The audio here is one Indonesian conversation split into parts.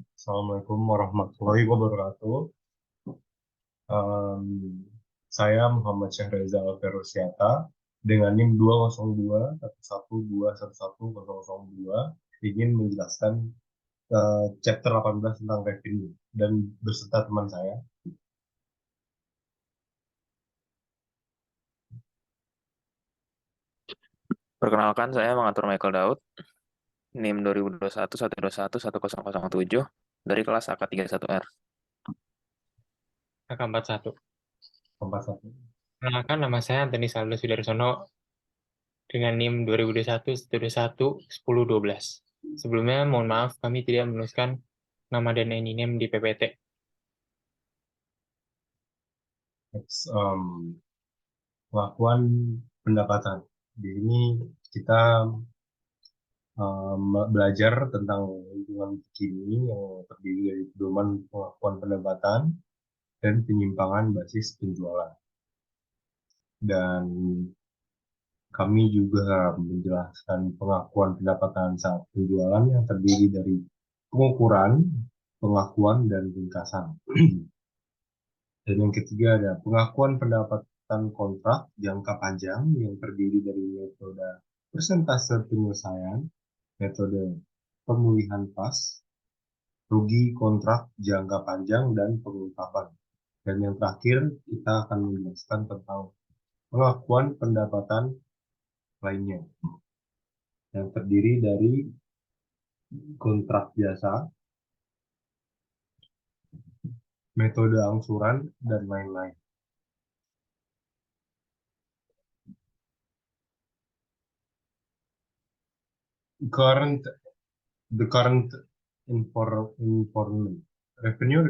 Assalamualaikum warahmatullahi wabarakatuh. Em, saya Muhammad Syahreza Alverusiata dengan NIM 20211211102 ingin menjelaskan chapter 18 tentang revenue dan beserta teman saya. Perkenalkan, saya mengatur Michael Daud, NIM 2021-121-1007 dari kelas AK31R. AK41. Tempat satu. Perkenalkan, nama saya Antoni Saldo Sudarsono dengan NIM 2021-121-1012. Sebelumnya, mohon maaf kami tidak menuliskan nama dan name di PPT. Next, pengakuan pendapatan. Di sini kita belajar tentang lingkungan kini yang terdiri dari pedoman pengakuan pendapatan dan penyimpangan basis penjualan. Dan kami juga menjelaskan pengakuan pendapatan saat penjualan yang terdiri dari pengukuran, pengakuan, dan ringkasan. Dan yang ketiga ada pengakuan pendapatan kontrak jangka panjang yang terdiri dari metode persentase penyelesaian, metode pemulihan pas, rugi kontrak jangka panjang, dan pengungkapan. Dan yang terakhir, kita akan menjelaskan tentang pengakuan pendapatan lainnya yang terdiri dari kontrak jasa, metode angsuran, dan lain-lain. Current, the current information revenue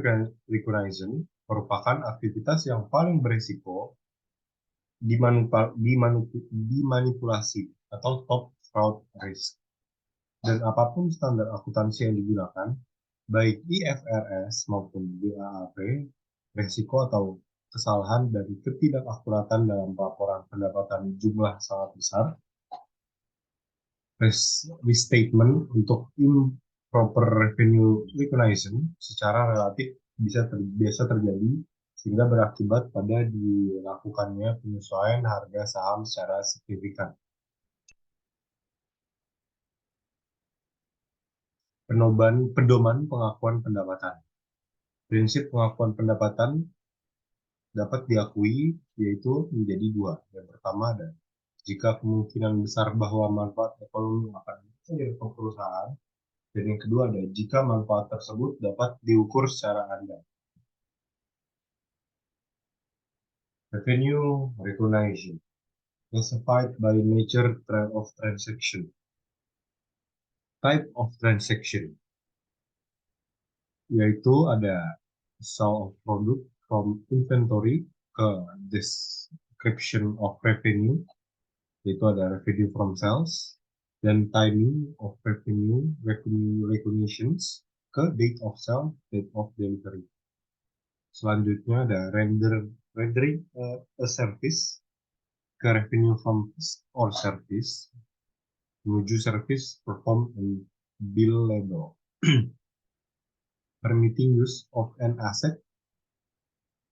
recognition merupakan aktivitas yang paling berisiko dimanipulasi atau top fraud risk. Dan apapun standar akuntansi yang digunakan, baik IFRS maupun GAAP, resiko atau kesalahan dari ketidakakuratan dalam laporan pendapatan jumlah sangat besar, restatement untuk improper revenue recognition secara relatif biasa terjadi sehingga berakibat pada dilakukannya penyesuaian harga saham secara signifikan. Pedoman pengakuan pendapatan. Prinsip pengakuan pendapatan dapat diakui yaitu menjadi dua. Yang pertama ada jika kemungkinan besar bahwa manfaat ekonomi akan dari perusahaan, dan yang kedua ada jika manfaat tersebut dapat diukur secara andal. Revenue recognition classified by nature of transaction. Type of transaction yaitu ada sale of product from inventory ke description of revenue, yaitu ada revenue from sales, dan timing of revenue recognitions ke date of sale, date of delivery. Selanjutnya ada rendering a service ke revenue from or service menuju service perform and billable. Permitting use of an asset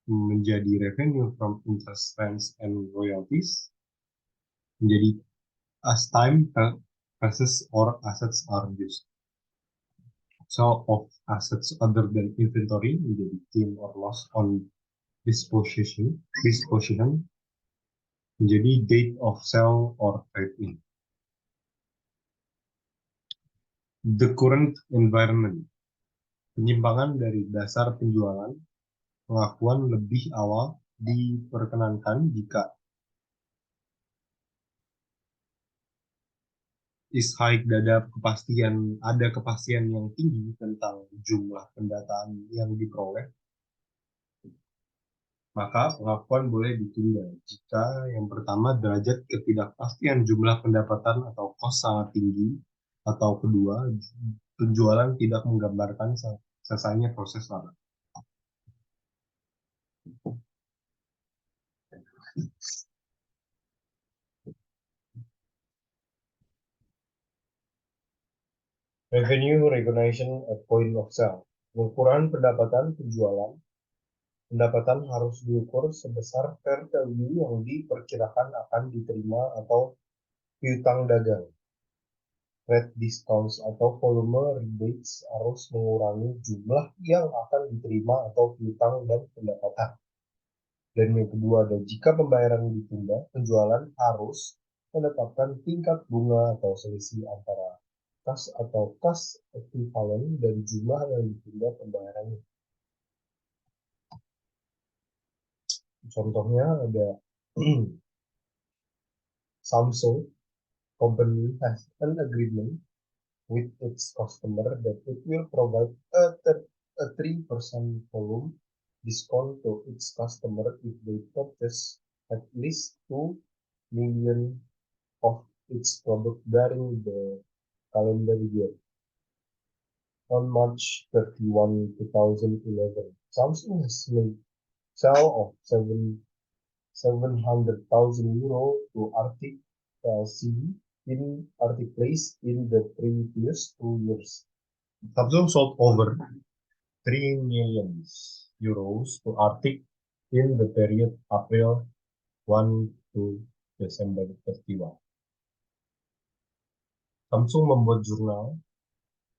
menjadi revenue from interest rents and royalties, menjadi as time passes or assets are used. Sale of assets other than inventory menjadi gain or loss on disposition menjadi date of sale or trade-in. The current environment, penyimpangan dari dasar penjualan, pengakuan lebih awal diperkenankan jika is high ada kepastian yang tinggi tentang jumlah pendataan yang diperoleh, maka pengakuan boleh ditunda jika yang pertama derajat ketidakpastian jumlah pendapatan atau kos sangat tinggi, atau kedua penjualan tidak menggambarkan selesainya proses laba. Revenue recognition at point of sale. Pengukuran pendapatan penjualan. Pendapatan harus diukur sebesar fair value yang diperkirakan akan diterima atau piutang dagang. Rate discounts atau volume rebates harus mengurangi jumlah yang akan diterima atau piutang dan pendapatan. Dan yang kedua ada jika pembayaran ditunda, penjualan harus menetapkan tingkat bunga atau selisih antara kas atau kas ekuivalen dan jumlah yang ditunda pembayarannya. Contohnya ada Samsung company has an agreement with its customer that it will provide a 3% volume discount to its customer if they purchase at least 2 million of its product during the calendar year. On March 31, 2011, Samsung has made sale of 700,000 euro to Arctic LCD in Arctic Place in the previous 2 years. Samsung sold over 3 million euros to Arctic in the period April 1 to December 31. Samsung membuat jurnal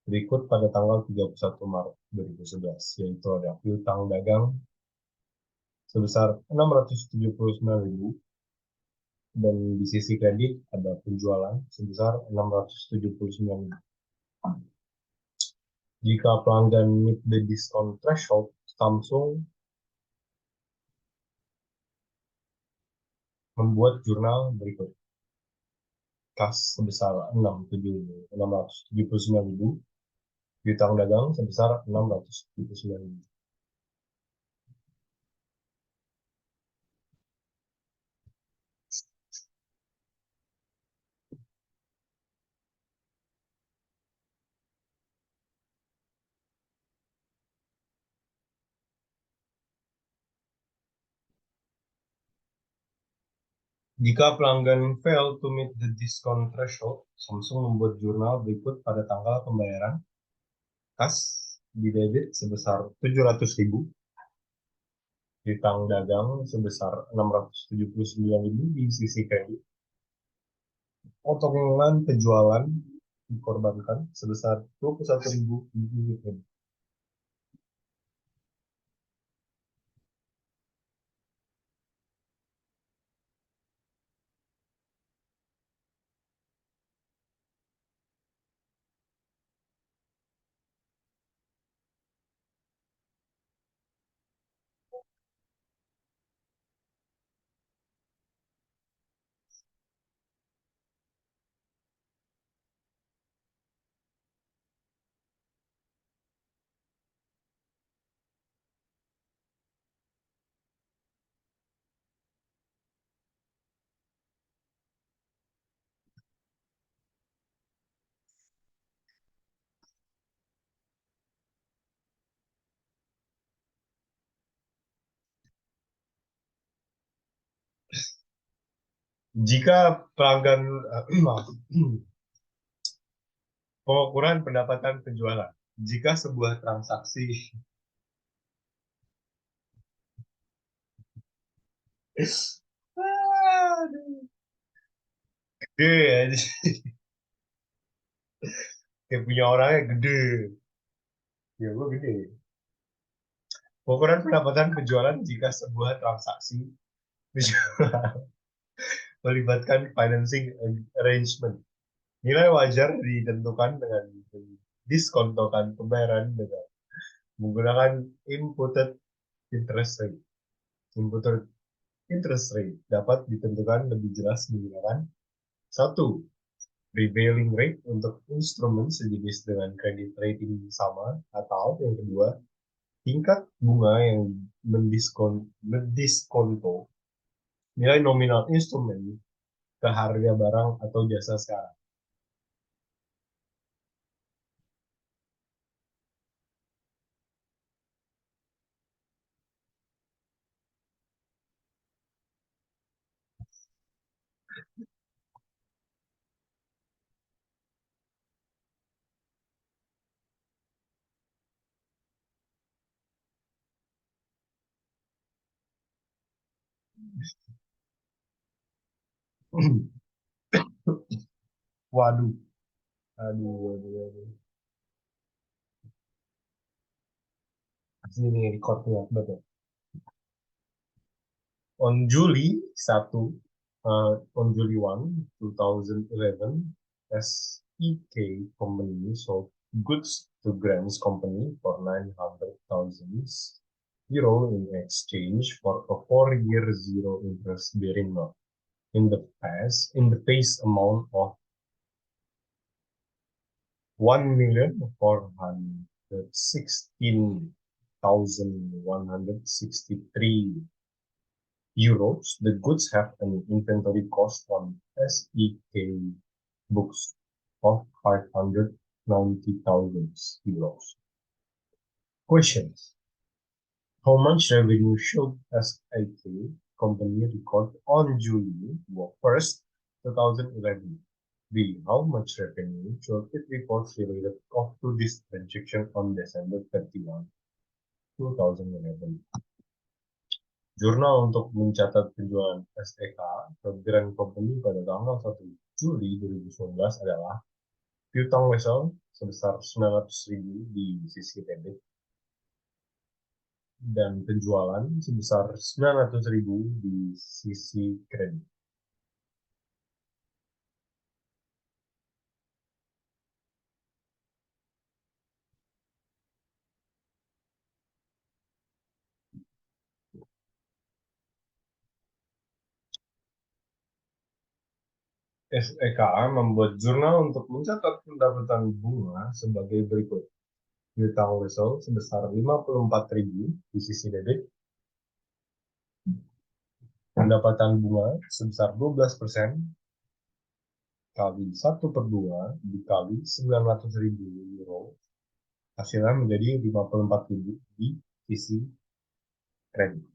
berikut pada tanggal 31 Maret 2011, yaitu ada piutang dagang sebesar 679.000 dan di sisi kredit ada penjualan sebesar 679.000. Jika pelanggan meet the discount threshold, Samsung membuat jurnal berikut. Kas sebesar 679.000, piutang dagang sebesar 679.000. Jika pelanggan fail to meet the discount threshold, Samsung membuat jurnal berikut pada tanggal pembayaran. Kas di debit sebesar 700.000, piutang dagang sebesar 679.000 di sisi kredit. Potongan penjualan dikorbankan sebesar 21.000 di sisi kredit. Jika pelanggan pengukuran pendapatan penjualan. Jika sebuah transaksi gede ya, kayak punya orangnya gede, ya gue gede. Pengukuran pendapatan penjualan jika sebuah transaksi melibatkan financing arrangement. Nilai wajar ditentukan dengan diskontokan pembayaran dengan menggunakan imputed interest rate. Imputed interest rate dapat ditentukan lebih jelas menggunakan 1. Prevailing rate untuk instrumen sejenis dengan kredit rating sama, atau yang kedua, tingkat bunga yang mendiskonto nilai nominal instrumen ke harga barang atau jasa sekarang. Waduh, aduh, aduh, aduh. Asli nih recordnya, betul. On July 1, 2011, SEK company sold goods to Grants Company for 900,000 euro in exchange for a 4-year zero interest bearing note in the face amount of 1,416,163 euros. The goods have an inventory cost on SEK books of 590,000 euros. Questions. How much revenue should SEK company record on July 1st, 2011? B. How much revenue should it report related up to this transaction on December 31, 2011? Jurnal untuk mencatat penjualan SEK ke Grand Company pada tanggal 1 Juli 2019 adalah piutang wesel sebesar 900.000 di sisi debit dan penjualan sebesar 900.000 di sisi kredit. SEKA membuat jurnal untuk mencatat pendapatan bunga sebagai berikut. Piutang wesel sebesar 54.000 di sisi debit, pendapatan bunga sebesar 12% kali 1/2 dikali 900.000 euro, hasilnya menjadi 54.000 di sisi kredit.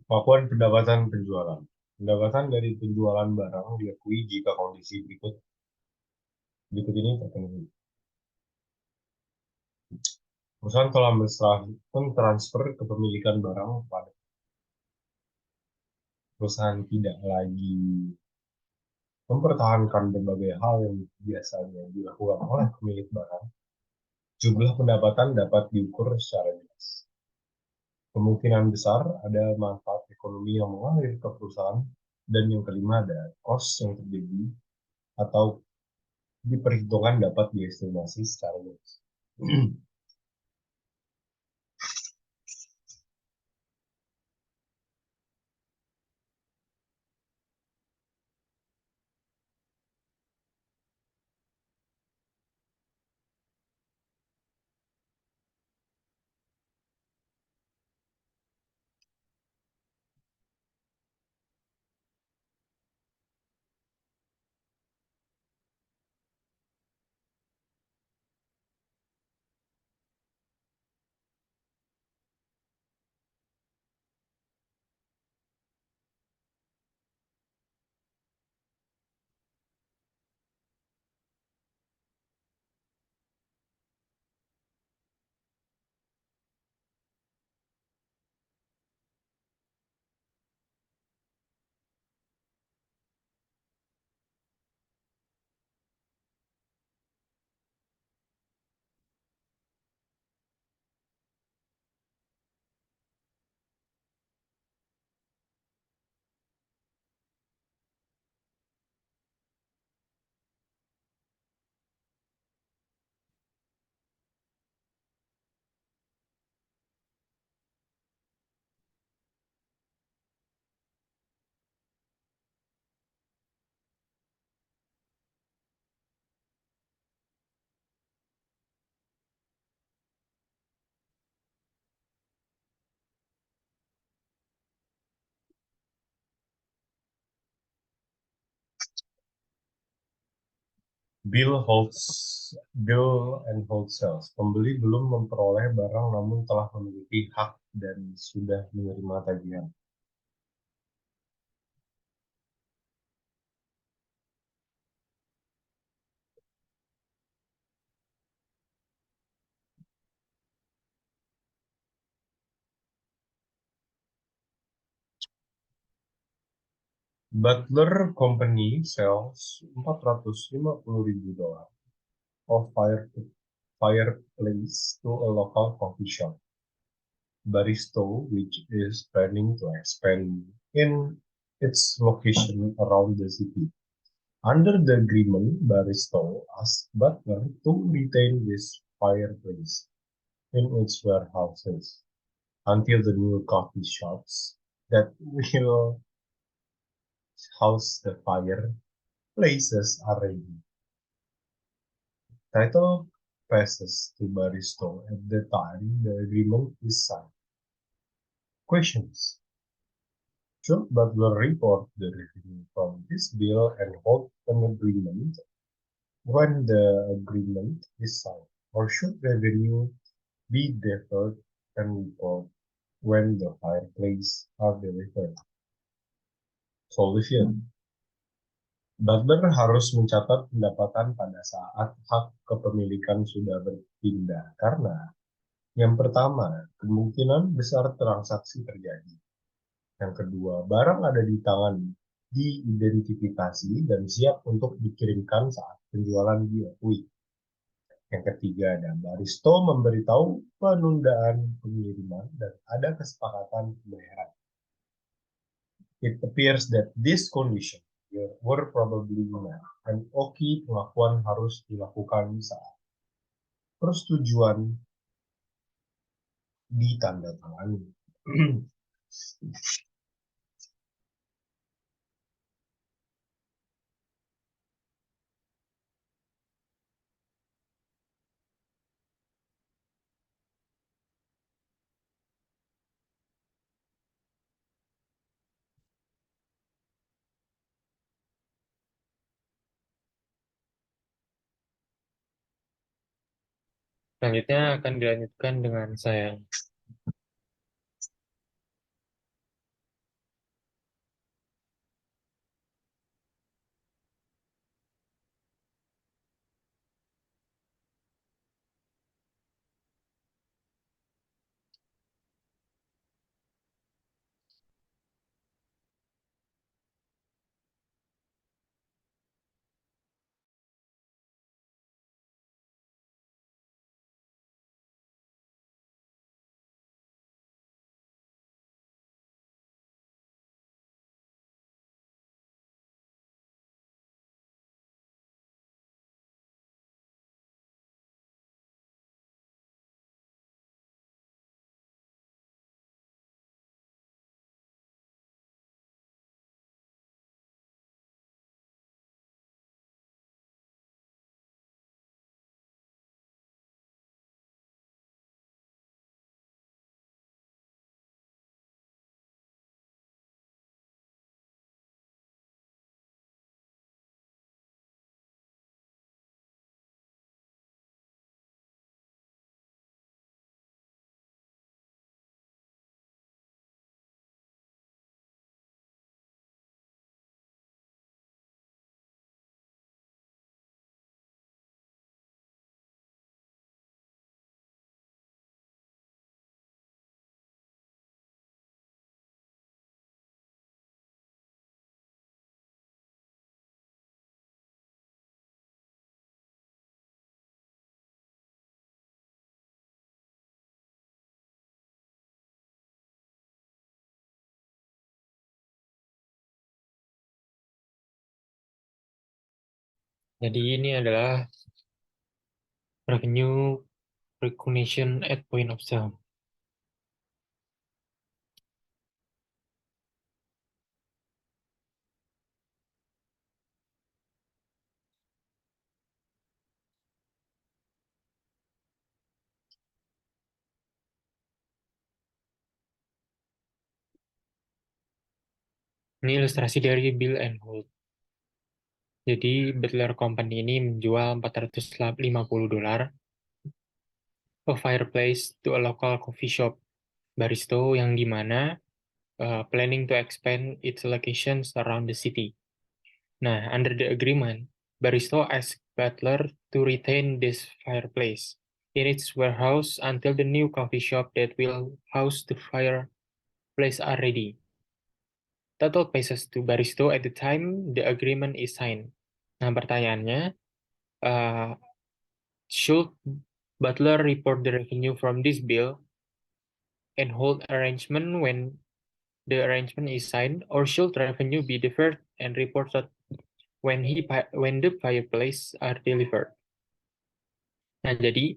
Pengakuan pendapatan penjualan. Pendapatan dari penjualan barang diakui jika kondisi berikut ini terpenuhi. Perusahaan telah mentransfer kepemilikan barang kepada perusahaan, tidak lagi mempertahankan berbagai hal yang biasanya dilakukan oleh pemilik barang. Jumlah pendapatan dapat diukur secara jelas. Kemungkinan besar ada manfaat ekonomi yang mengalir ke perusahaan, dan yang kelima ada cost yang terjadi atau diperhitungkan dapat diestimasi secara jelas. Bill and hold sales. Pembeli belum memperoleh barang namun telah memiliki hak dan sudah menerima tagihan. Butler Company sells $450.000 of fireplace to a local coffee shop. Baristo, which is planning to expand in its location around the city. Under the agreement, Baristo asked Butler to retain this fireplace in its warehouses until the new coffee shops that will house the fireplaces are ready. Title passes to Baristo at the time the agreement is signed. Questions: should Butler report the revenue from this deal and hold an agreement when the agreement is signed, or should revenue be deferred and report when the fireplace are delivered? Solution: Butler harus mencatat pendapatan pada saat hak kepemilikan sudah berpindah karena yang pertama, kemungkinan besar transaksi terjadi. Yang kedua, barang ada di tangan, diidentifikasi dan siap untuk dikirimkan saat penjualan diakui. Yang ketiga, dan Baristo memberitahu penundaan pengiriman dan ada kesepakatan pembayaran. It appears that this condition were probably met, and Oki pengakuan harus dilakukan saat persetujuan ditandatangani. Selanjutnya akan dilanjutkan dengan saya. Jadi ini adalah revenue recognition at point of sale. Ini ilustrasi dari bill and hold. Jadi Butler Company ini menjual $450 a fireplace to a local coffee shop Baristo yang di mana planning to expand its locations around the city. Nah, under the agreement, Baristo asked Butler to retain this fireplace in its warehouse until the new coffee shop that will house the fireplace are ready. Total pesos to Baristo at the time the agreement is signed. Nah, pertanyaannya, uh, should Butler report the revenue from this bill and hold arrangement when the arrangement is signed, or should revenue be deferred and reported when the fireplace are delivered? Nah, jadi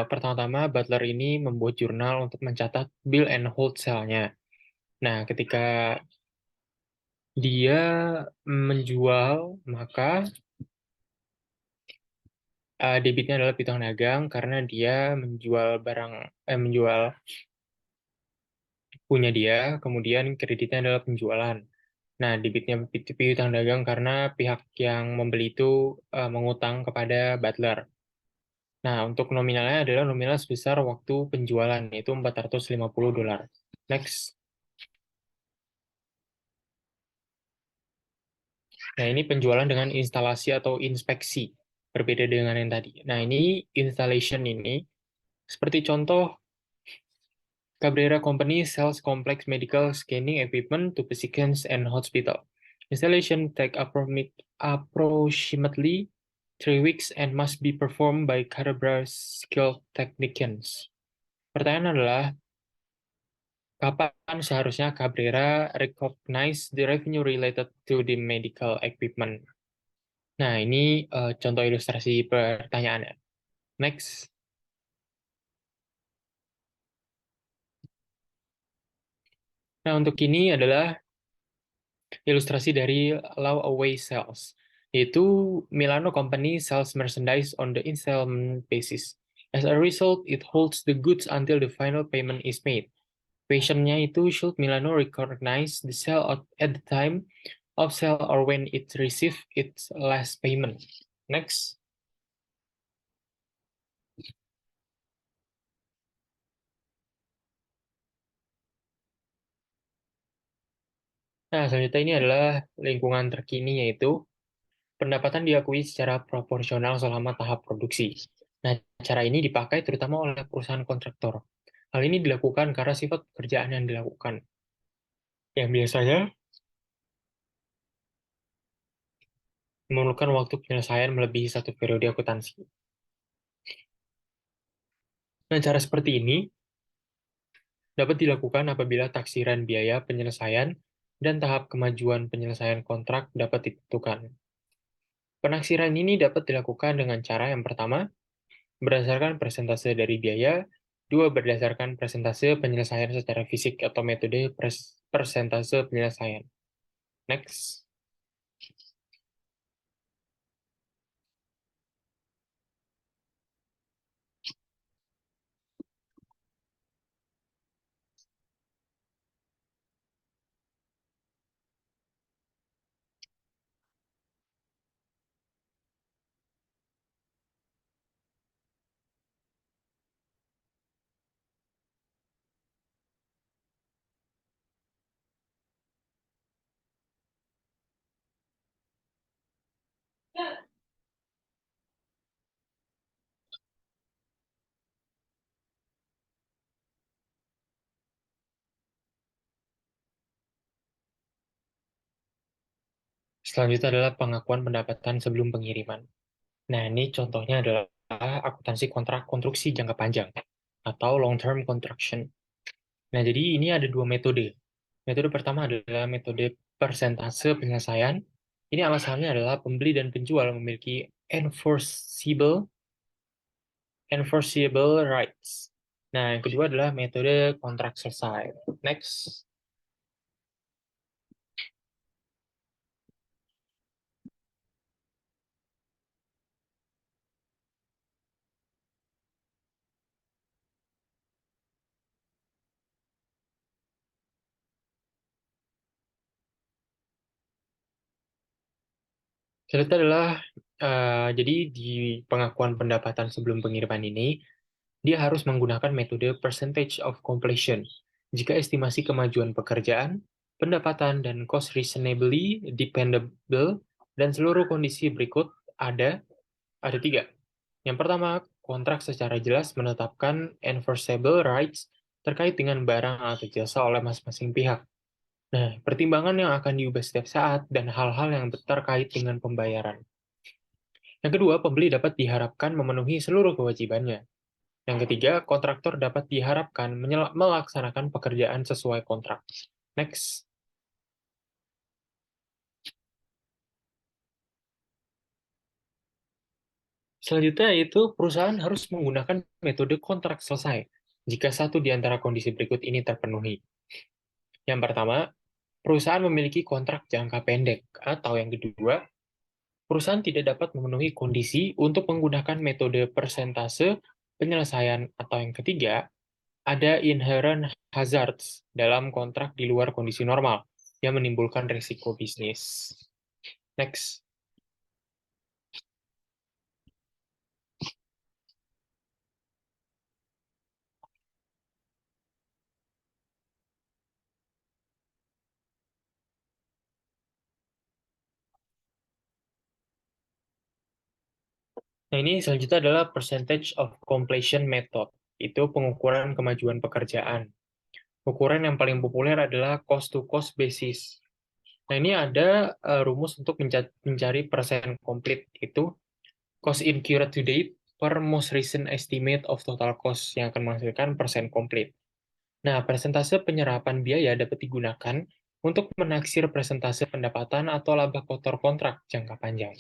pertama-tama Butler ini membuat jurnal untuk mencatat bill and hold sale-nya. Nah, ketika dia menjual, maka debitnya adalah piutang dagang karena dia menjual menjual punya dia, kemudian kreditnya adalah penjualan. Nah, debitnya piutang dagang karena pihak yang membeli itu mengutang kepada Butler. Nah, untuk nominalnya adalah nominal sebesar waktu penjualan, yaitu $450. Next. Nah, ini penjualan dengan instalasi atau inspeksi. Berbeda dengan yang tadi. Nah, ini installation ini, seperti contoh, Cabrera Company sells complex medical scanning equipment to physicians and hospital. Installation take approximately 3 weeks and must be performed by Cabrera skilled technicians. Pertanyaan adalah, kapan seharusnya Cabrera recognize the revenue related to the medical equipment? Nah, ini contoh ilustrasi pertanyaannya. Next. Nah, untuk ini adalah ilustrasi dari Law Away Sales, yaitu Milano Company sells merchandise on the installment basis. As a result, it holds the goods until the final payment is made. Questionnya itu, should Milano recognize the sale at the time of sale or when it receive its last payment? Next. Nah, selanjutnya ini adalah lingkungan terkini, yaitu pendapatan diakui secara proporsional selama tahap produksi. Nah, cara ini dipakai terutama oleh perusahaan kontraktor. Hal ini dilakukan karena sifat pekerjaan yang dilakukan, yang biasanya memerlukan waktu penyelesaian melebihi satu periode akuntansi. Nah, cara seperti ini dapat dilakukan apabila taksiran biaya penyelesaian dan tahap kemajuan penyelesaian kontrak dapat ditentukan. Penaksiran ini dapat dilakukan dengan cara yang pertama, berdasarkan persentase dari biaya, dua berdasarkan persentase penyelesaian secara fisik atau metode persentase penyelesaian. Next. Selanjutnya adalah pengakuan pendapatan sebelum pengiriman. Nah, ini contohnya adalah akuntansi kontrak konstruksi jangka panjang atau long-term construction. Nah, jadi ini ada dua metode. Metode pertama adalah metode persentase penyelesaian. Ini alasannya adalah pembeli dan penjual memiliki enforceable rights. Nah, yang kedua adalah metode kontrak selesai. Next. Selanjutnya adalah, jadi di pengakuan pendapatan sebelum pengiriman ini, dia harus menggunakan metode percentage of completion. Jika estimasi kemajuan pekerjaan, pendapatan, dan cost reasonably dependable, dan seluruh kondisi berikut ada tiga. Yang pertama, kontrak secara jelas menetapkan enforceable rights terkait dengan barang atau jasa oleh masing-masing pihak. Nah, pertimbangan yang akan diubah setiap saat dan hal-hal yang terkait dengan pembayaran. Yang kedua, pembeli dapat diharapkan memenuhi seluruh kewajibannya. Yang ketiga, kontraktor dapat diharapkan melaksanakan pekerjaan sesuai kontrak. Next. Selanjutnya yaitu perusahaan harus menggunakan metode kontrak selesai jika satu di antara kondisi berikut ini terpenuhi. Yang pertama, perusahaan memiliki kontrak jangka pendek, atau yang kedua, perusahaan tidak dapat memenuhi kondisi untuk menggunakan metode persentase penyelesaian, atau yang ketiga, ada inherent hazards dalam kontrak di luar kondisi normal yang menimbulkan risiko bisnis. Next. Nah, ini selanjutnya adalah percentage of completion method. Itu pengukuran kemajuan pekerjaan. Ukuran yang paling populer adalah cost to cost basis. Nah, ini ada rumus untuk mencari persen komplit. Itu cost incurred to date per most recent estimate of total cost yang akan menghasilkan persen komplit. Nah, persentase penyerapan biaya dapat digunakan untuk menaksir persentase pendapatan atau laba kotor kontrak jangka panjang.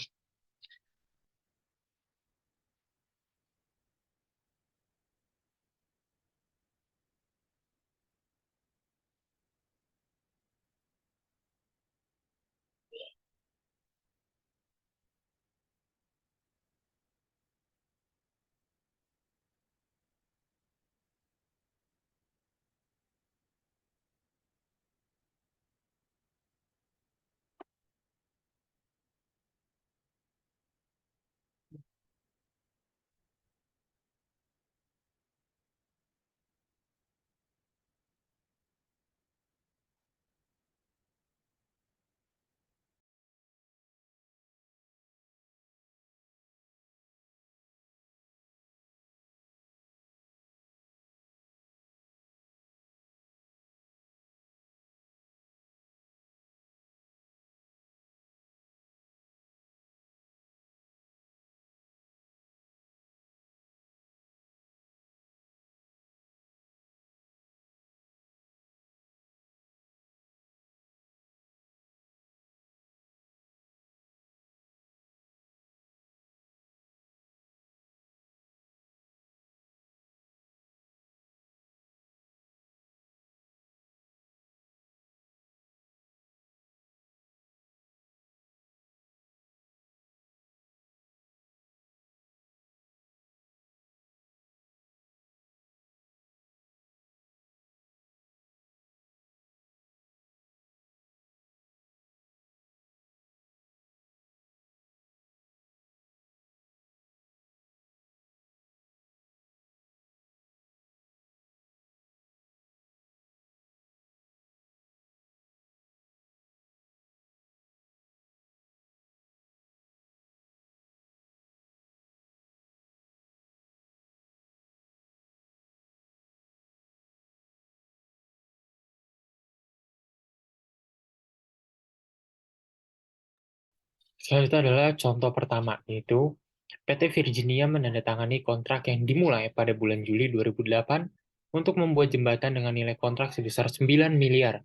Selanjutnya adalah contoh pertama, yaitu PT Virginia menandatangani kontrak yang dimulai pada bulan Juli 2008 untuk membuat jembatan dengan nilai kontrak sebesar 9 miliar.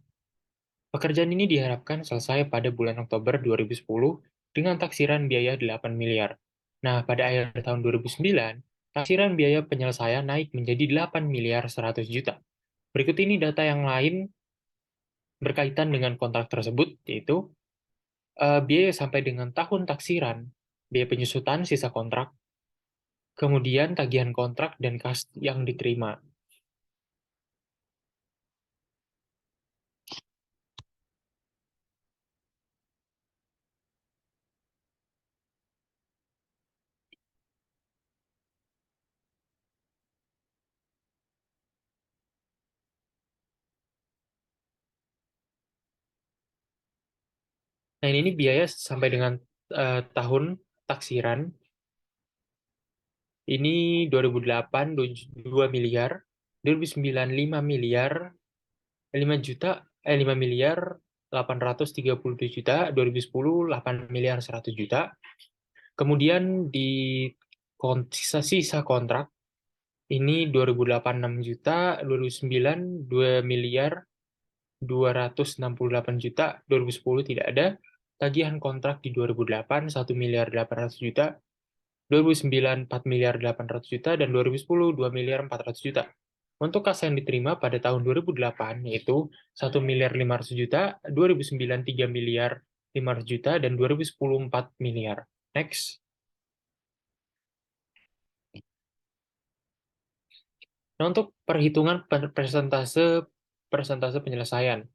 Pekerjaan ini diharapkan selesai pada bulan Oktober 2010 dengan taksiran biaya 8 miliar. Nah, pada akhir tahun 2009, taksiran biaya penyelesaian naik menjadi 8 miliar 100 juta. Berikut ini data yang lain berkaitan dengan kontrak tersebut, yaitu biaya sampai dengan tahun taksiran, biaya penyusutan sisa kontrak, kemudian tagihan kontrak dan kas yang diterima. Nah, ini biaya sampai dengan tahun taksiran. Ini 2008 2 miliar, 2009 5 miliar, 5 juta, 5 miliar 832 juta, 2010 8 miliar 100 juta. Kemudian di sisa kontrak ini 2008 6 juta, 2009 2 miliar 268 juta, 2010 tidak ada. Tagihan kontrak di 2008 1 miliar 800 juta, 2009 4 miliar 800 juta, dan 2010 2 miliar 400 juta. Untuk kas yang diterima pada tahun 2008 yaitu 1 miliar 500 juta, 2009 3 miliar 500 juta, dan 2010 4 miliar. Next. Nah, untuk perhitungan persentase penyelesaian.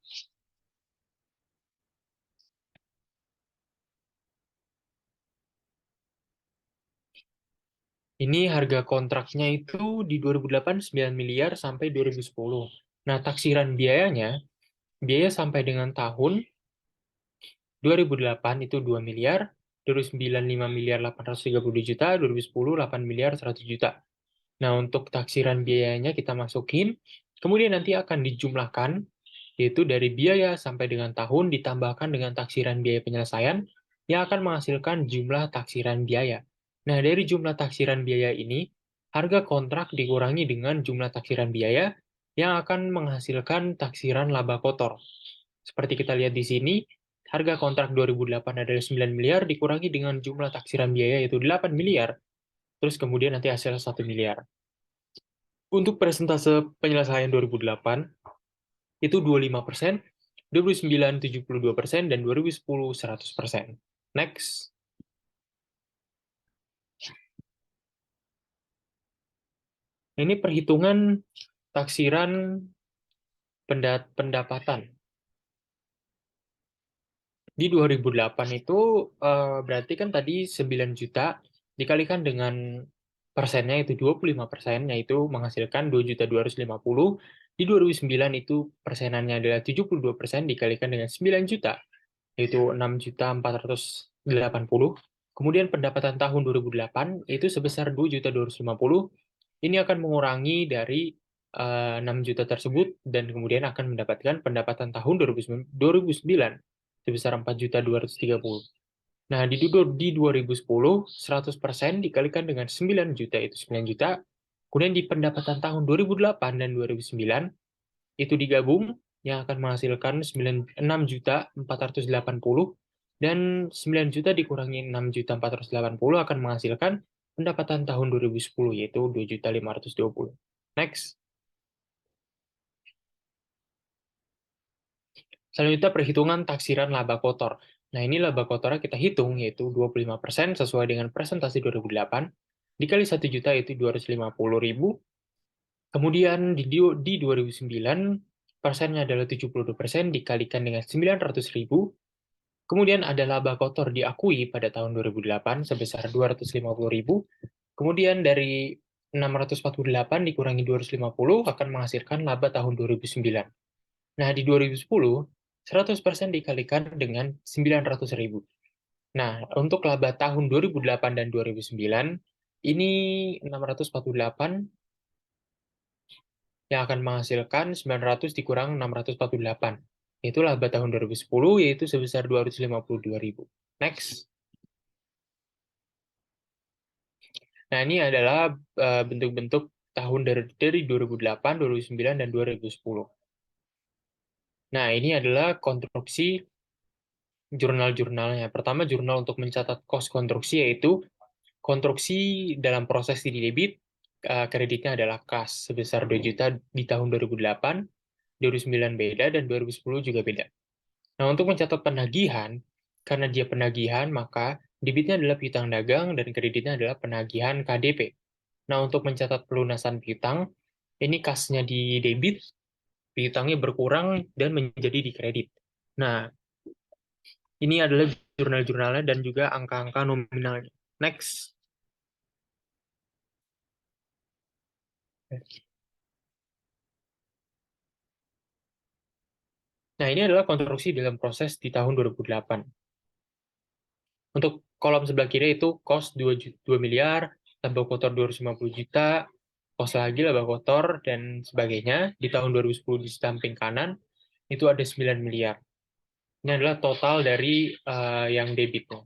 Ini harga kontraknya itu di 2008 9 miliar sampai 2010. Nah, taksiran biayanya, biaya sampai dengan tahun 2008 itu 2 miliar, 2009 5 miliar 832 juta, 2010 8 miliar 100 juta. Nah, untuk taksiran biayanya kita masukin, kemudian nanti akan dijumlahkan, yaitu dari biaya sampai dengan tahun ditambahkan dengan taksiran biaya penyelesaian, yang akan menghasilkan jumlah taksiran biaya. Nah, dari jumlah taksiran biaya ini, harga kontrak dikurangi dengan jumlah taksiran biaya, yang akan menghasilkan taksiran laba kotor. Seperti kita lihat di sini, harga kontrak 2008 adalah 9 miliar, dikurangi dengan jumlah taksiran biaya yaitu 8 miliar, terus kemudian nanti hasil 1 miliar. Untuk persentase penyelesaian 2008, itu 25%, 2009 72%, dan 2010 100%. Next. Ini perhitungan taksiran pendapatan. Di 2008 itu berarti kan tadi 9 juta dikalikan dengan persennya itu 25%, yaitu menghasilkan 2.250.000. Di 2009 itu persenannya adalah 72% dikalikan dengan 9 juta, yaitu 6.480.000. Kemudian pendapatan tahun 2008 itu sebesar 2.250.000. Ini akan mengurangi dari 6 juta tersebut dan kemudian akan mendapatkan pendapatan tahun 2009 sebesar 4.230.000. Nah, di 2010, 100% dikalikan dengan 9 juta, itu 9 juta. Kemudian di pendapatan tahun 2008 dan 2009, itu digabung, yang akan menghasilkan 6 juta 480, dan 9 juta dikurangi 6 juta 480 akan menghasilkan pendapatan tahun 2010, yaitu 2.520. Next. Selanjutnya perhitungan taksiran laba kotor. Nah, ini laba kotornya kita hitung, yaitu 25% sesuai dengan presentasi 2008, dikali 1 juta itu 250.000. Kemudian di 2009, persennya adalah 72%, dikalikan dengan 900.000. Kemudian ada laba kotor diakui pada tahun 2008 sebesar 250.000. Kemudian dari 648 dikurangi 250 akan menghasilkan laba tahun 2009. Nah, di 2010, 100% dikalikan dengan 900.000. Nah, untuk laba tahun 2008 dan 2009, ini 648 yang akan menghasilkan 900 dikurang 648. Itu laba tahun 2010, yaitu sebesar 252.000. Next. Nah, ini adalah bentuk-bentuk tahun dari 2008, 2009, dan 2010. Nah, ini adalah konstruksi jurnal-jurnalnya. Pertama, jurnal untuk mencatat kos konstruksi, yaitu konstruksi dalam proses di debit, kreditnya adalah kas sebesar 2 juta di tahun 2008, 2009 beda, dan 2010 juga beda. Nah, untuk mencatat penagihan, karena dia penagihan, maka debitnya adalah piutang dagang dan kreditnya adalah penagihan KDP. Nah, untuk mencatat pelunasan piutang, ini kasnya di debit, piutangnya berkurang dan menjadi di kredit. Nah, ini adalah jurnal-jurnalnya dan juga angka-angka nominalnya. Next. Nah, ini adalah konstruksi dalam proses di tahun 2008. Untuk kolom sebelah kiri itu cost 2 miliar, laba kotor 250 juta, cost lagi laba kotor, dan sebagainya. Di tahun 2010 di samping kanan, itu ada 9 miliar. Ini adalah total dari yang debitnya.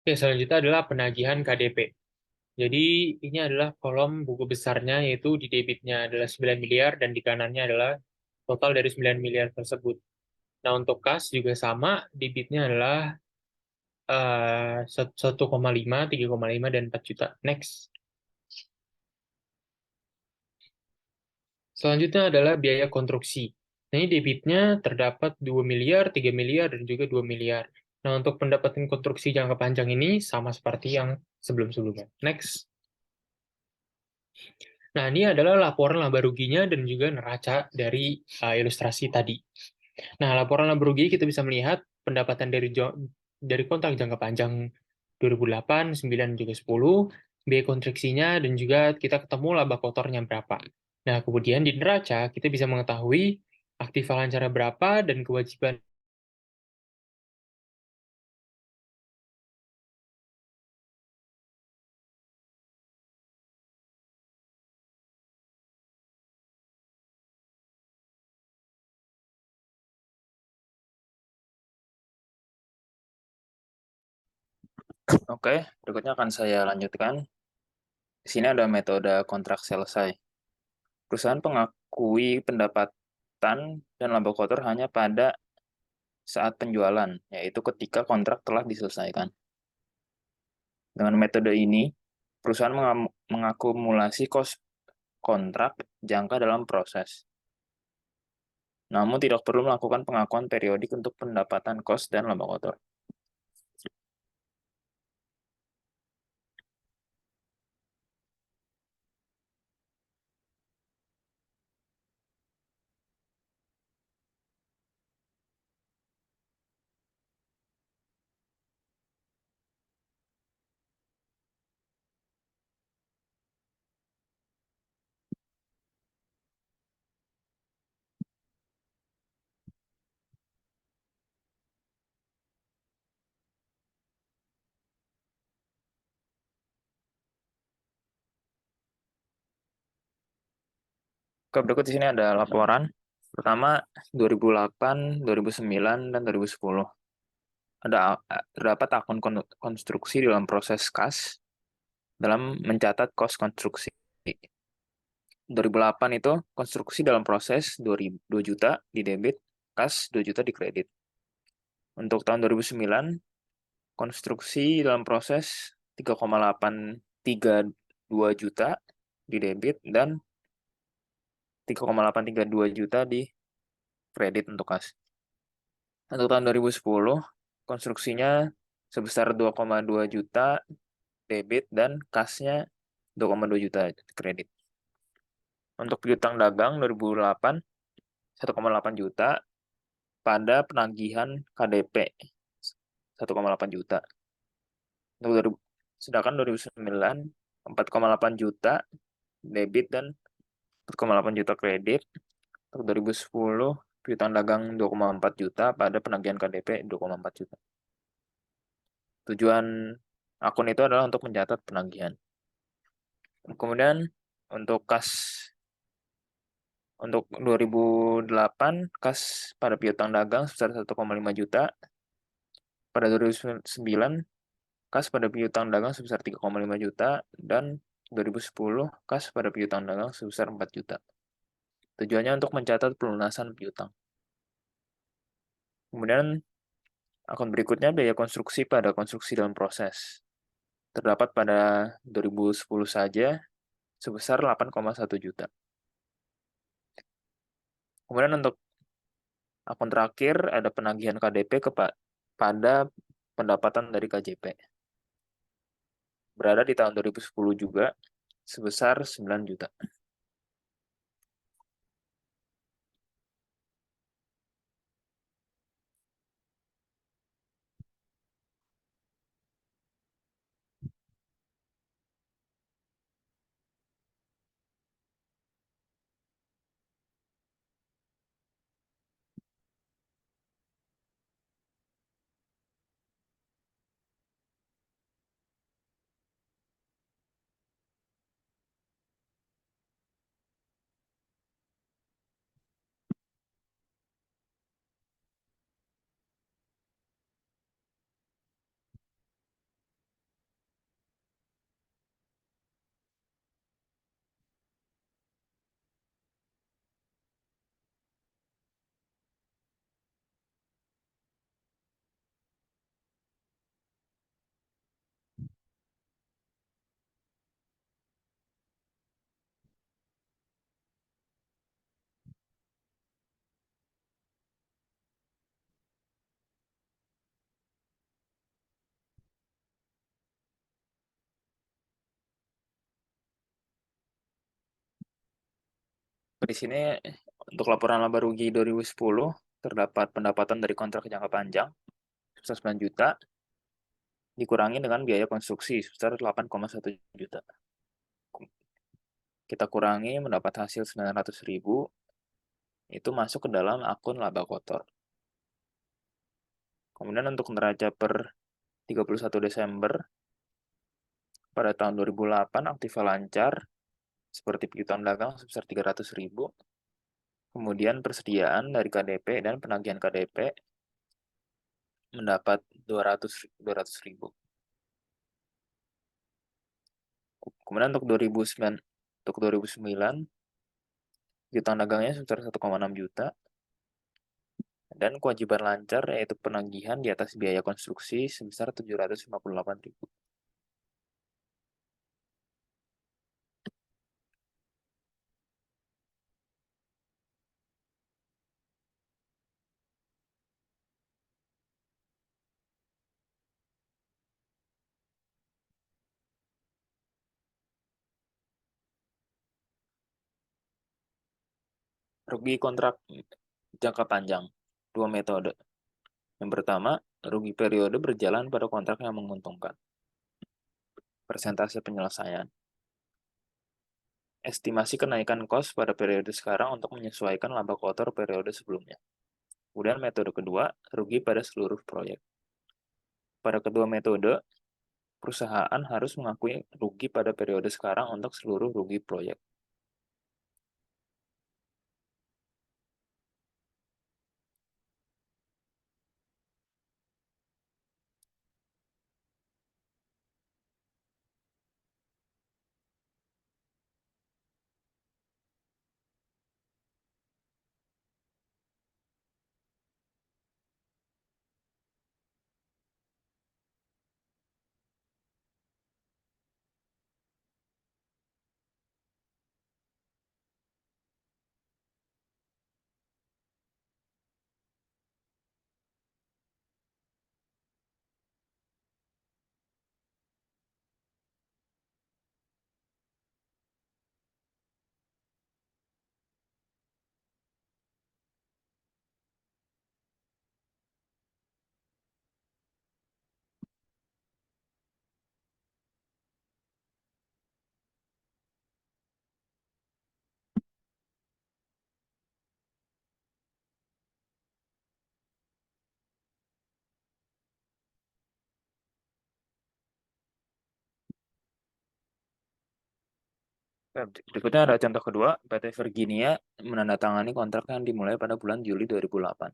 Oke, selanjutnya adalah penagihan KDP. Jadi ini adalah kolom buku besarnya, yaitu di debitnya adalah 9 miliar dan di kanannya adalah total dari 9 miliar tersebut. Nah, untuk kas juga sama, debitnya adalah 1,5, 3,5, dan 4 juta. Next. Selanjutnya adalah biaya konstruksi. Nah, ini debitnya terdapat 2 miliar, 3 miliar, dan juga 2 miliar. Nah, untuk pendapatan konstruksi jangka panjang ini sama seperti yang sebelum-sebelumnya. Next. Nah, ini adalah laporan laba ruginya dan juga neraca dari ilustrasi tadi. Nah, laporan laba rugi kita bisa melihat pendapatan dari kontrak jangka panjang 2008, 9, dan juga 10, biaya konstruksinya, dan juga kita ketemu laba kotornya berapa. Nah, kemudian di neraca kita bisa mengetahui aktiva lancarnya berapa dan kewajiban. Oke, berikutnya akan saya lanjutkan. Di sini ada metode kontrak selesai. Perusahaan mengakui pendapatan dan laba kotor hanya pada saat penjualan, yaitu ketika kontrak telah diselesaikan. Dengan metode ini, perusahaan mengakumulasi kos kontrak jangka dalam proses. Namun tidak perlu melakukan pengakuan periodik untuk pendapatan kos dan laba kotor. Berikut di sini ada laporan. Pertama, 2008, 2009, dan 2010. Terdapat akun konstruksi dalam proses kas dalam mencatat kos konstruksi. 2008 itu konstruksi dalam proses 2 juta di debit, kas 2 juta di kredit. Untuk tahun 2009, konstruksi dalam proses 3,832 juta di debit dan 3,832 juta di kredit untuk kas. Untuk tahun 2010, konstruksinya sebesar 2,2 juta debit dan kasnya 2,2 juta kredit. Untuk piutang dagang 2008, 1,8 juta pada penagihan KDP 1,8 juta. Sedangkan 2009, 4,8 juta debit dan 4,8 juta kredit. Untuk 2010, piutang dagang 2,4 juta pada penagihan KDP 2,4 juta. Tujuan akun itu adalah untuk mencatat penagihan. Kemudian untuk kas untuk 2008, kas pada piutang dagang sebesar 1,5 juta. Pada 2009, kas pada piutang dagang sebesar 3,5 juta. Dan 2010, kas pada piutang dagang sebesar 4 juta. Tujuannya untuk mencatat pelunasan piutang. Kemudian akun berikutnya biaya konstruksi pada konstruksi dalam proses. Terdapat pada 2010 saja sebesar 8,1 juta. Kemudian untuk akun terakhir ada penagihan KDP pada pendapatan dari KJP. berada di tahun 2010 juga, sebesar 9 juta. Di sini untuk laporan laba rugi 2010 terdapat pendapatan dari kontrak jangka panjang sebesar 9 juta dikurangi dengan biaya konstruksi sebesar 8,1 juta. Kita kurangi mendapat hasil 900.000, itu masuk ke dalam akun laba kotor. Kemudian untuk neraca per 31 Desember pada tahun 2008 aktiva lancar seperti piutang dagang sebesar 300.000. Kemudian persediaan dari KDP dan penagihan KDP mendapat 200.000. Kemudian untuk 2009 piutang dagangnya sebesar 1,6 juta. Dan kewajiban lancar yaitu penagihan di atas biaya konstruksi sebesar 758.000. Rugi kontrak jangka panjang, 2 metode. Yang pertama, rugi periode berjalan pada kontrak yang menguntungkan. Persentase penyelesaian. Estimasi kenaikan kos pada periode sekarang untuk menyesuaikan laba kotor periode sebelumnya. Kemudian metode kedua, rugi pada seluruh proyek. Pada kedua metode, perusahaan harus mengakui rugi pada periode sekarang untuk seluruh rugi proyek. Berikutnya ada contoh kedua, PT Virginia menandatangani kontrak yang dimulai pada bulan Juli 2008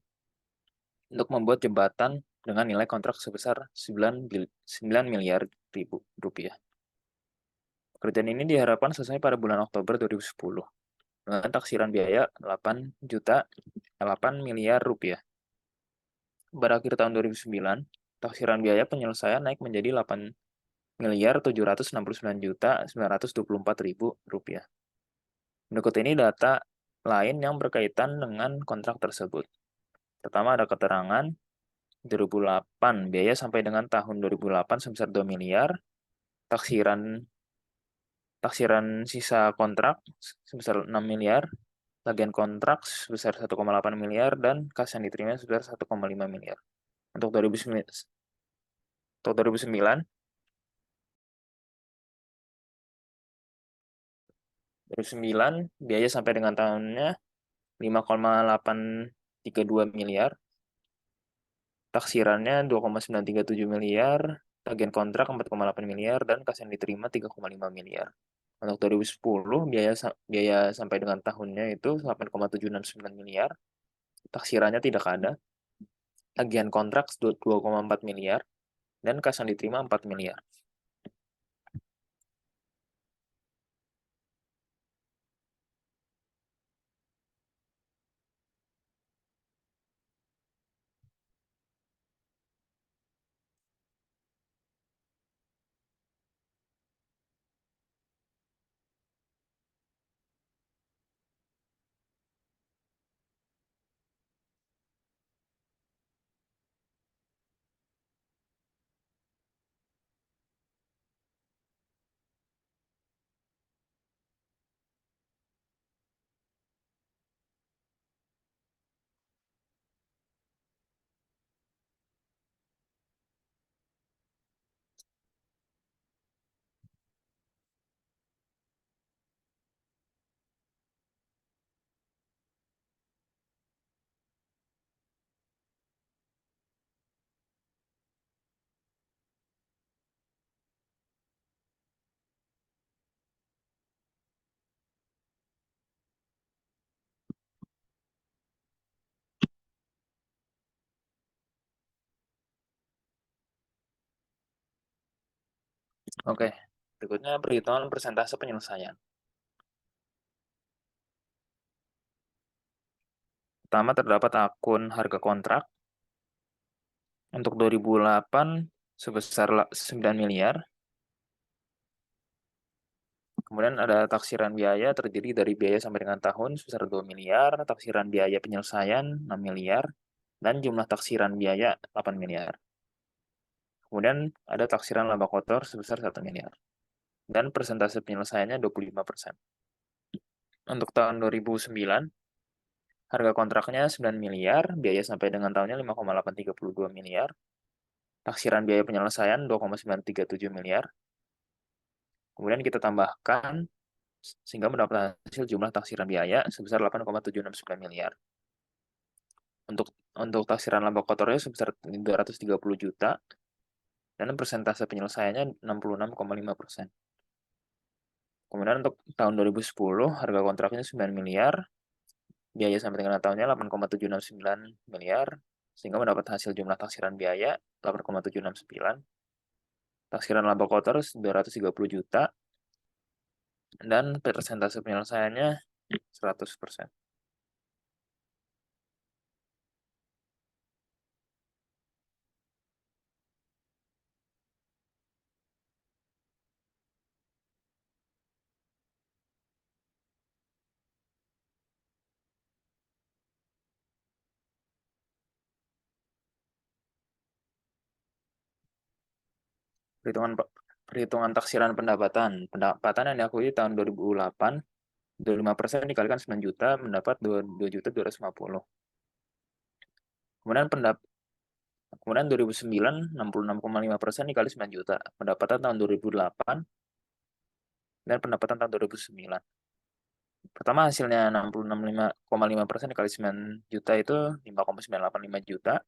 untuk membuat jembatan dengan nilai kontrak sebesar 9 miliar rupiah. Pekerjaan ini diharapkan selesai pada bulan Oktober 2010 dengan taksiran biaya 8 miliar rupiah. Pada akhir tahun 2009, taksiran biaya penyelesaian naik menjadi 8.769.924.000 rupiah. Berikut ini data lain yang berkaitan dengan kontrak tersebut. Pertama ada keterangan 2008 biaya sampai dengan tahun 2008 sebesar 2 miliar. taksiran sisa kontrak sebesar 6 miliar, tagihan kontrak sebesar 1,8 miliar, dan kas yang diterima sebesar 1,5 miliar. Untuk 2009, biaya sampai dengan tahunnya 5,832 miliar, taksirannya 2,937 miliar, tagihan kontrak 4,8 miliar, dan kas yang diterima 3,5 miliar. Untuk 2010, biaya sampai dengan tahunnya itu 8,769 miliar, taksirannya tidak ada, tagihan kontrak 2,4 miliar, dan kas yang diterima 4 miliar. Oke, berikutnya perhitungan persentase penyelesaian. Pertama, terdapat akun harga kontrak. Untuk 2008 sebesar 9 miliar. Kemudian ada taksiran biaya terdiri dari biaya sampai dengan tahun sebesar 2 miliar, taksiran biaya penyelesaian 6 miliar, dan jumlah taksiran biaya 8 miliar. Kemudian ada taksiran laba kotor sebesar 1 miliar. Dan persentase penyelesaiannya 25%. Untuk tahun 2009, harga kontraknya 9 miliar, biaya sampai dengan tahunnya 5,832 miliar, taksiran biaya penyelesaian 2,937 miliar. Kemudian kita tambahkan sehingga mendapat hasil jumlah taksiran biaya sebesar 8,769 miliar. Untuk taksiran laba kotornya sebesar 230 juta, dan persentase penyelesaiannya 66,5%. Kemudian untuk tahun 2010, harga kontraknya 9 miliar, biaya sampai dengan tahunnya 8,769 miliar, sehingga mendapat hasil jumlah taksiran biaya 8,769, taksiran laba kotor 230 juta, dan persentase penyelesaiannya 100%. Perhitungan taksiran pendapatan. Pendapatan yang diakui tahun 2008, 25% dikalikan 9 juta, mendapat 2.250.000. Kemudian 2009, 66,5% dikali 9 juta. Pendapatan tahun 2008 dan pendapatan tahun 2009. Pertama hasilnya 66,5% dikali 9 juta itu 5,985 juta.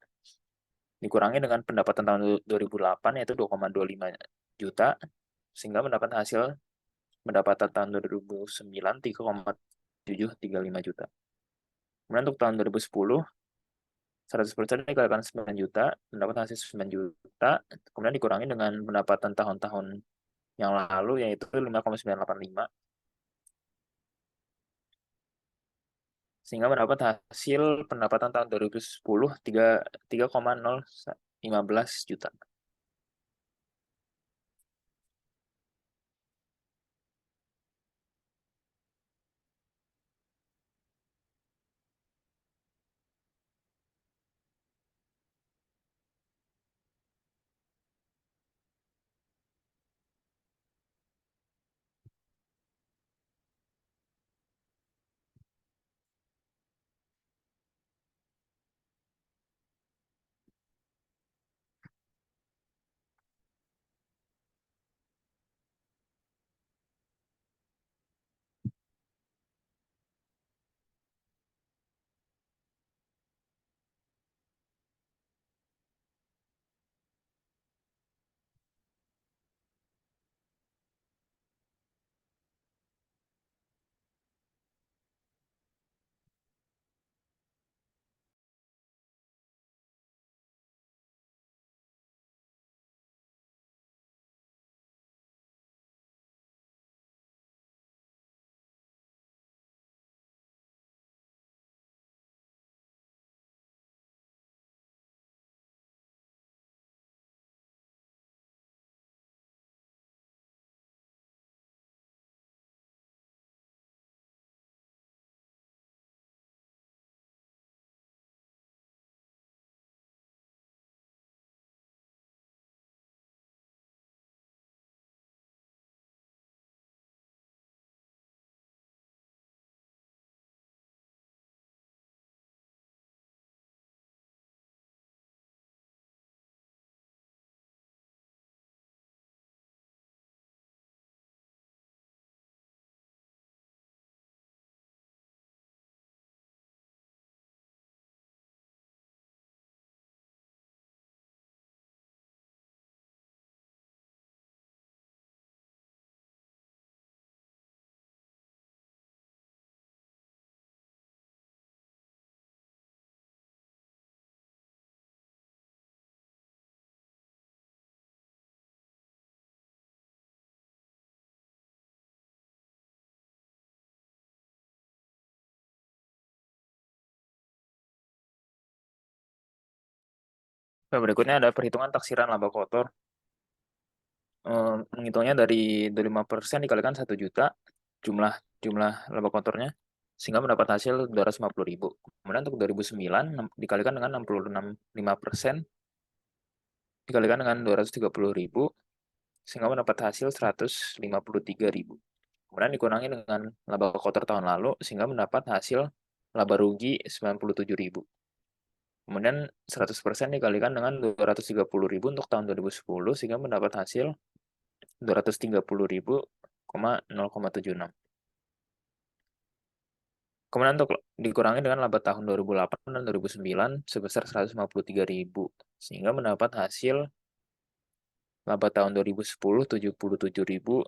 Dikurangi dengan pendapatan tahun 2008 yaitu 2,25 juta. Sehingga mendapat hasil pendapatan tahun 2009 3,735 juta. Kemudian untuk tahun 2010, 100% dikalikan 9 juta, mendapat hasil 9 juta, kemudian dikurangi dengan pendapatan tahun-tahun yang lalu, yaitu 5,985, sehingga mendapat hasil pendapatan tahun 2010 3,015 juta. Oke, berikutnya ada perhitungan taksiran laba kotor. Menghitungnya dari 25% dikalikan 1 juta jumlah jumlah laba kotornya sehingga mendapat hasil 250.000. Kemudian untuk 2009 dikalikan dengan 65% dikalikan dengan 230.000 sehingga mendapat hasil 153.000. Kemudian dikurangi dengan laba kotor tahun lalu sehingga mendapat hasil laba rugi 97.000. Kemudian 100% dikalikan dengan 230.000 untuk tahun 2010 sehingga mendapat hasil 230.000, 0,76. Kemudian untuk dikurangi dengan laba tahun 2008 dan 2009 sebesar 153.000 sehingga mendapat hasil laba tahun 2010 77.076.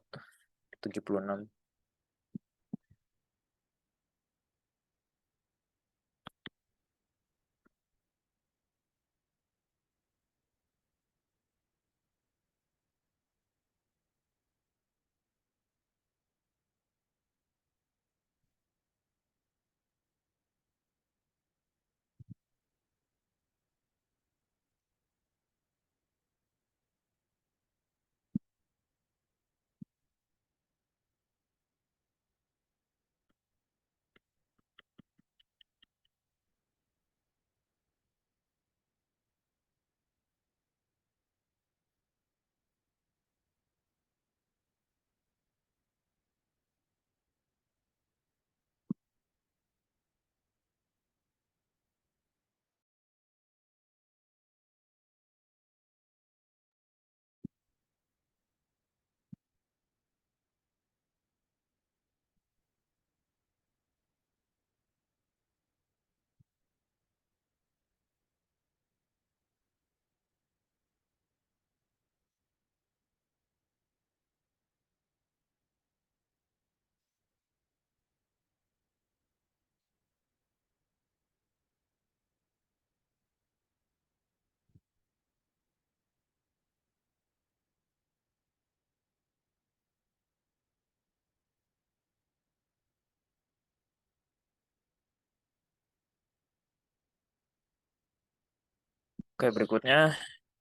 Oke, berikutnya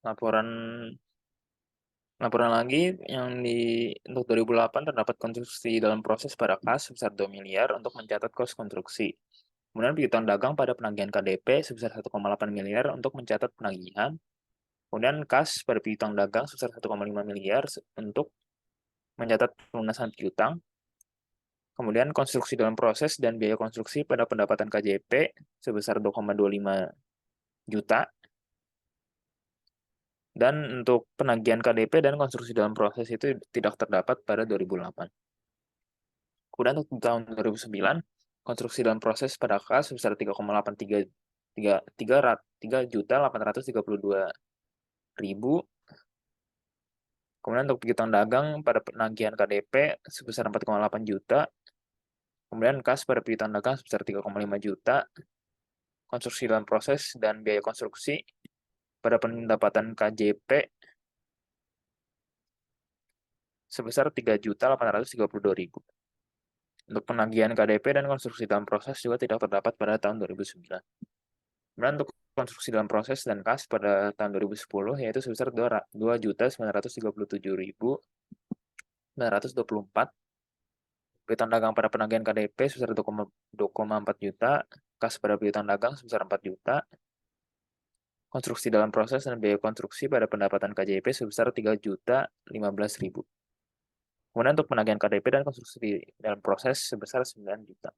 laporan laporan lagi yang untuk 2008 terdapat konstruksi dalam proses pada kas sebesar 2 miliar untuk mencatat kos konstruksi. Kemudian piutang dagang pada penagihan KDP sebesar 1,8 miliar untuk mencatat penagihan. Kemudian kas pada piutang dagang sebesar 1,5 miliar untuk mencatat pelunasan piutang. Kemudian konstruksi dalam proses dan biaya konstruksi pada pendapatan KJP sebesar 2,25 juta. Dan untuk penagihan KDP dan konstruksi dalam proses itu tidak terdapat pada 2008. Kemudian untuk tahun 2009, konstruksi dalam proses pada kas sebesar 3,832 ribu. Kemudian untuk piutang dagang pada penagihan KDP sebesar 4,8 juta. Kemudian kas pada piutang dagang sebesar 3,5 juta. Konstruksi dalam proses dan biaya konstruksi pada pendapatan KJP sebesar 3.832.000. Untuk penagihan KDP dan konstruksi dalam proses juga tidak terdapat pada tahun 2009. Kemudian untuk konstruksi dalam proses dan kas pada tahun 2010 yaitu sebesar 2.937.924. Piutang dagang pada penagihan KDP sebesar 2,4 juta, kas pada piutang dagang sebesar 4 juta, konstruksi dalam proses dan biaya konstruksi pada pendapatan KJP sebesar 3.015.000. Kemudian untuk penagihan KDP dan konstruksi dalam proses sebesar 9 juta.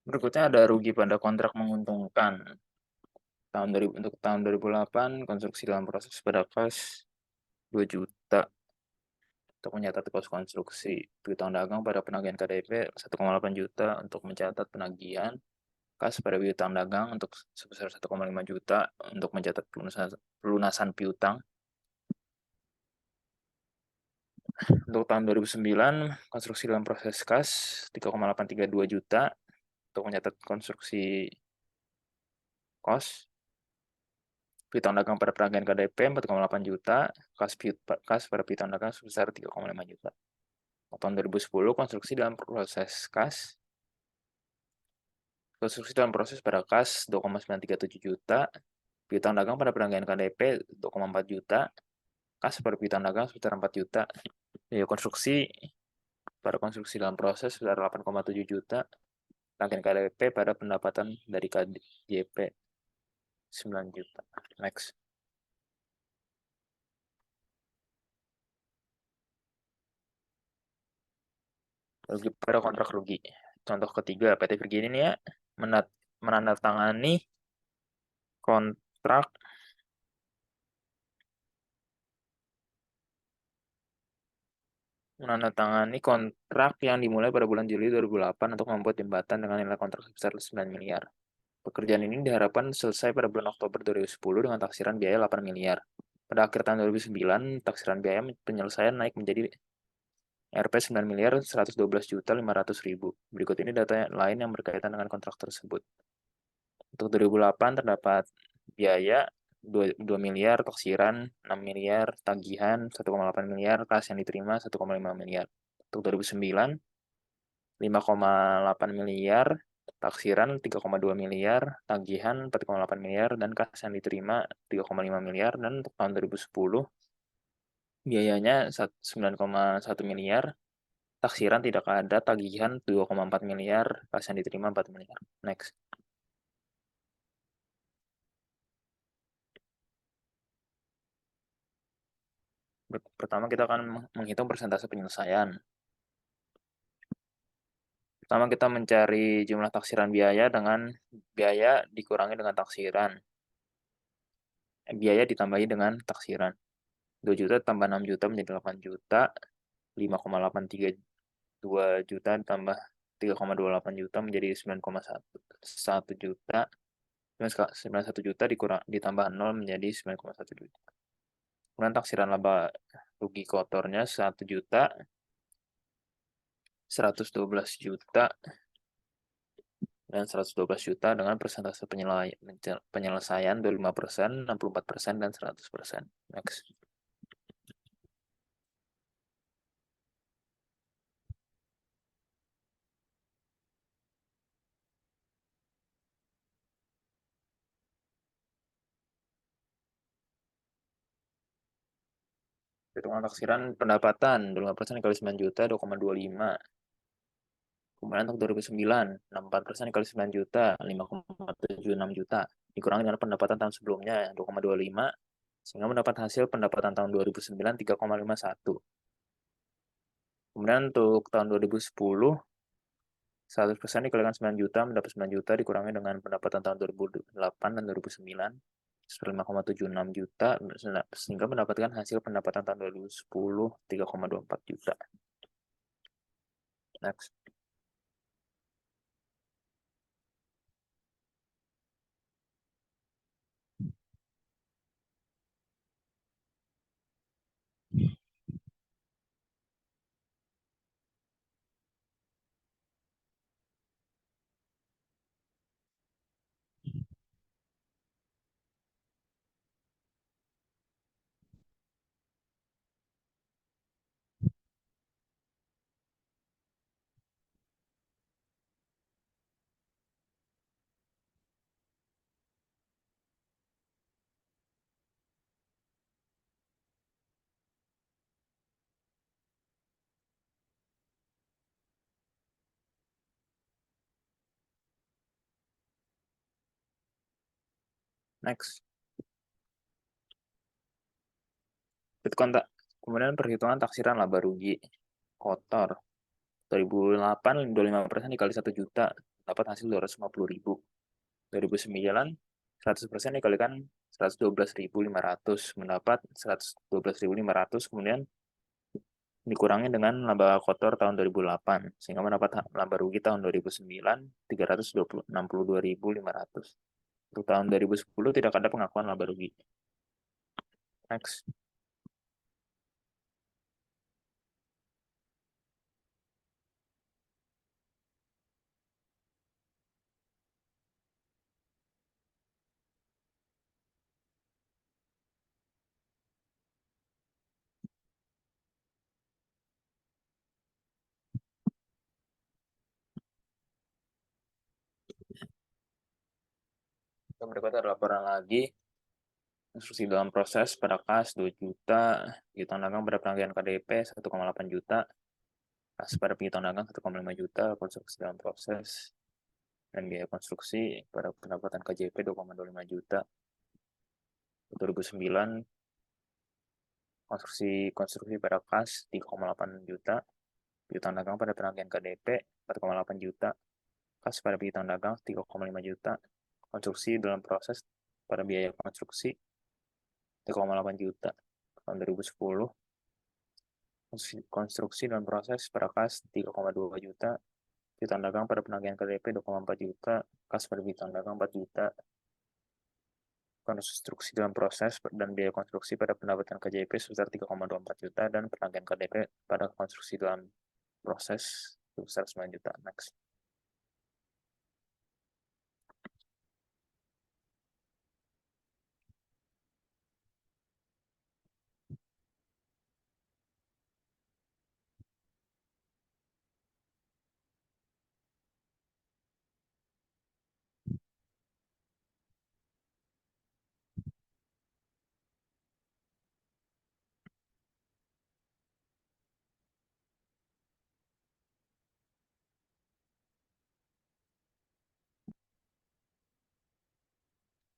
Berikutnya ada rugi pada kontrak menguntungkan. Untuk tahun 2008, konstruksi dalam proses pada kas 2 juta. Untuk mencatat kos konstruksi. Piutang dagang pada penagihan KDP 1,8 juta untuk mencatat penagihan. Kas pada piutang dagang untuk sebesar 1,5 juta untuk mencatat pelunasan piutang. Untuk tahun 2009, konstruksi dalam proses kas 3,832 juta untuk mencatat konstruksi kos. Piutang dagang pada penagihan KDP 4,8 juta, kas pada piutang dagang sebesar 3,5 juta. Tahun 2010, konstruksi dalam proses kas. Konstruksi dalam proses pada kas 2,937 juta, piutang dagang pada penagihan KDP 2,4 juta, kas pada piutang dagang sebesar 4 juta. Biaya konstruksi pada konstruksi dalam proses sebesar 8,7 juta, penagihan KDP pada pendapatan dari KJP 9 juta. Next. Rugi pada kontrak rugi. Contoh ketiga, PT Virginia menandatangani kontrak yang dimulai pada bulan Juli 2008 untuk membuat jembatan dengan nilai kontrak sebesar 9 miliar. Pekerjaan ini diharapkan selesai pada bulan Oktober 2010 dengan taksiran biaya 8 miliar. Pada akhir tahun 2009, taksiran biaya penyelesaian naik menjadi Rp 9 miliar 112 juta 500 ribu. Berikut ini data lain yang berkaitan dengan kontrak tersebut. Untuk 2008 terdapat biaya 2 miliar, taksiran 6 miliar, tagihan 1,8 miliar, kas yang diterima 1,5 miliar. Untuk 2009, 5,8 miliar, taksiran 3,2 miliar, tagihan 4,8 miliar, dan kas yang diterima 3,5 miliar. Dan untuk tahun 2010, biayanya 9,1 miliar, taksiran tidak ada, tagihan 2,4 miliar, kas yang diterima 4 miliar. Next. Pertama kita akan menghitung persentase penyelesaian. Pertama kita mencari jumlah taksiran biaya dengan biaya dikurangi dengan taksiran. Biaya ditambahi dengan taksiran. 2 juta tambah 6 juta menjadi 8 juta. 5,832 juta tambah 3,28 juta menjadi 9,1 juta. 91 juta ditambah 0 menjadi 9,1 juta. Kemudian taksiran laba rugi kotornya 1 juta, 112 juta, dan 112 juta dengan persentase penyelesaian 25%, 64%, dan 100%. Next. Hitungan taksiran pendapatan 25% dikali 9 juta 2,25. Kemudian untuk 2009 64% dikali 9 juta 5,76 juta dikurangi dengan pendapatan tahun sebelumnya 2,25 sehingga mendapat hasil pendapatan tahun 2009 3,51. Kemudian untuk tahun 2010 100% dikalikan 9 juta mendapat 9 juta dikurangi dengan pendapatan tahun 2008 dan 2009 5,76 juta sehingga mendapatkan hasil pendapatan tahun 2010 3,24 juta. Next. Next. Kemudian perhitungan taksiran laba rugi kotor. 2008 25% dikali 1 juta dapat hasil 250.000. 2009, 100% dikalikan 112.500, mendapat 112.500, kemudian dikurangi dengan laba kotor tahun 2008, sehingga mendapat laba rugi tahun 2009, 362.500. Untuk tahun 2010 tidak ada pengakuan laba rugi. Next. Yang berikutnya adalah laporan lagi. Instruksi dalam proses pada kas 2 juta, piutang dagang pada penagih KDP 1,8 juta, kas pada piutang dagang 1,5 juta, konstruksi dalam proses, dan biaya konstruksi pada pendapatan KJP 2,25 juta. 2009, konstruksi pada kas 3,8 juta, piutang dagang pada penagihan KDP 4,8 juta, kas pada piutang dagang 3,5 juta, konstruksi dalam proses pada biaya konstruksi 3,8 juta. Tahun 2010, konstruksi dalam proses pada kas 3,2 juta, piutang dagang pada penagihan KDP 2,4 juta, kas pada piutang dagang 4 juta, konstruksi dalam proses dan biaya konstruksi pada pendapatan KJP sebesar 3,24 juta, dan penagihan KDP pada konstruksi dalam proses sebesar 9 juta. Next.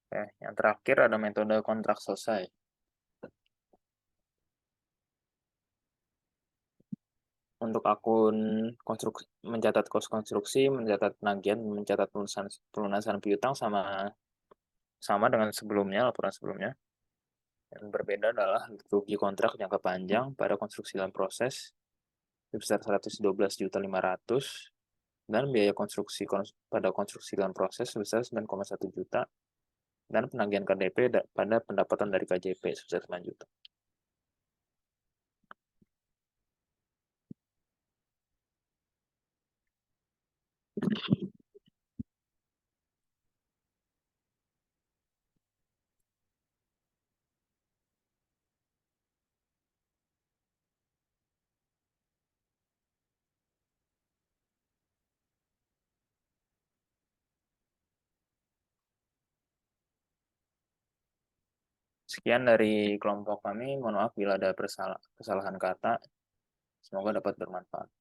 Oke, yang terakhir ada metode kontrak selesai. Untuk akun konstruksi, mencatat kos konstruksi, mencatat penagihan, mencatat pelunasan piutang sama dengan sebelumnya, laporan sebelumnya. Yang berbeda adalah rugi kontrak jangka panjang pada konstruksi dalam proses sebesar 112.500, dan biaya konstruksi pada konstruksi dalam proses sebesar 9,1 juta, dan penagihan KDP pada pendapatan dari KJP sebesar 9 juta. Sekian dari kelompok kami. Mohon maaf bila ada kesalahan kata. Semoga dapat bermanfaat.